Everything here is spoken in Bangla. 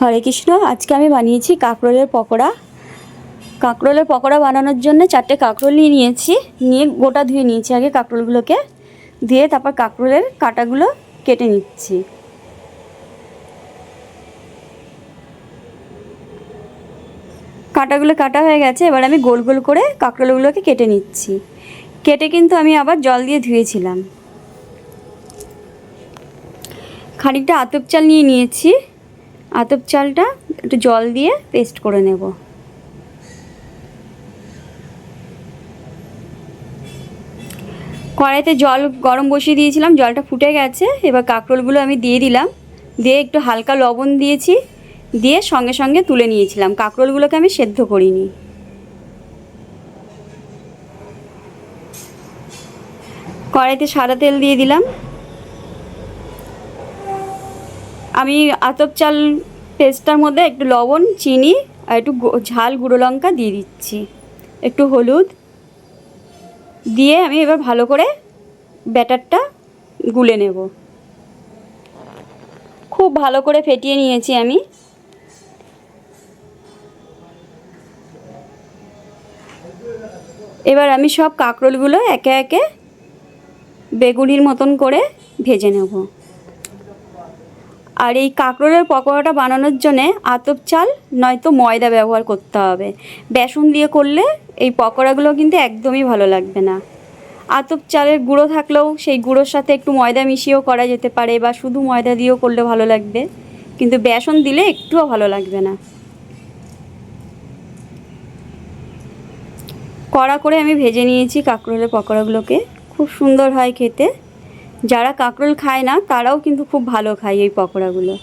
হরে কৃষ্ণ। আজকে আমি বানিয়েছি কাঁকরোলের পকোড়া। কাঁকরোলের পকোড়া বানানোর জন্য 4টে কাঁকরোল নিয়েছি, নিয়ে গোটা ধুয়ে নিয়েছি আগে কাঁকরোলগুলোকে, দিয়ে তারপর কাঁকরোলের কাঁটাগুলো কেটে নিচ্ছি। কাঁটাগুলো কাটা হয়ে গেছে, এবার আমি গোল গোল করে কাঁকরোলগুলোকে কেটে নিচ্ছি। কেটে কিন্তু আমি আবার জল দিয়ে ধুয়েছিলাম। খানিকটা আতপ চাল নিয়ে নিয়েছি, আতপ চালটা একটু জল দিয়ে পেস্ট করে নেব। কড়াইতে জল গরম বসিয়ে দিয়েছিলাম, জলটা ফুটে গেছে। এবার কাঁকরোলগুলো আমি দিয়ে দিলাম, দিয়ে একটু হালকা লবণ দিয়েছি, দিয়ে সঙ্গে সঙ্গে তুলে নিয়েছিলাম। কাঁকরোলগুলোকে আমি সেদ্ধ করিনি। কড়াইতে সাদা তেল দিয়ে দিলাম। আমি আতপ চাল পেস্টটার মধ্যে একটু লবণ, চিনি আর একটু ঝাল গুঁড়ো লঙ্কা দিয়ে দিচ্ছি, একটু হলুদ দিয়ে আমি এবার ভালো করে ব্যাটারটা গুলে নেব। খুব ভালো করে ফেটিয়ে নিয়েছি আমি। এবার আমি সব কাঁকরোলগুলো একে একে বেগুনির মতন করে ভেজে নেব। আর এই কাঁকরোলের পকোড়াটা বানানোর জন্যে আতপ চাল নয়তো ময়দা ব্যবহার করতে হবে। বেসন দিয়ে করলে এই পকোড়াগুলো কিন্তু একদমই ভালো লাগবে না। আতপ চালের গুঁড়ো থাকলেও সেই গুঁড়োর সাথে একটু ময়দা মিশিয়েও করা যেতে পারে, বা শুধু ময়দা দিয়েও করলে ভালো লাগবে, কিন্তু বেসন দিলে একটুও ভালো লাগবে না। কড়া করে আমি ভেজে নিয়েছি কাঁকরোলের পকোড়াগুলোকে, খুব সুন্দর হয় খেতে। যারা কাঁকরোল খায় না তারাও কিন্তু খুব ভালো খায় এই পকোড়াগুলো।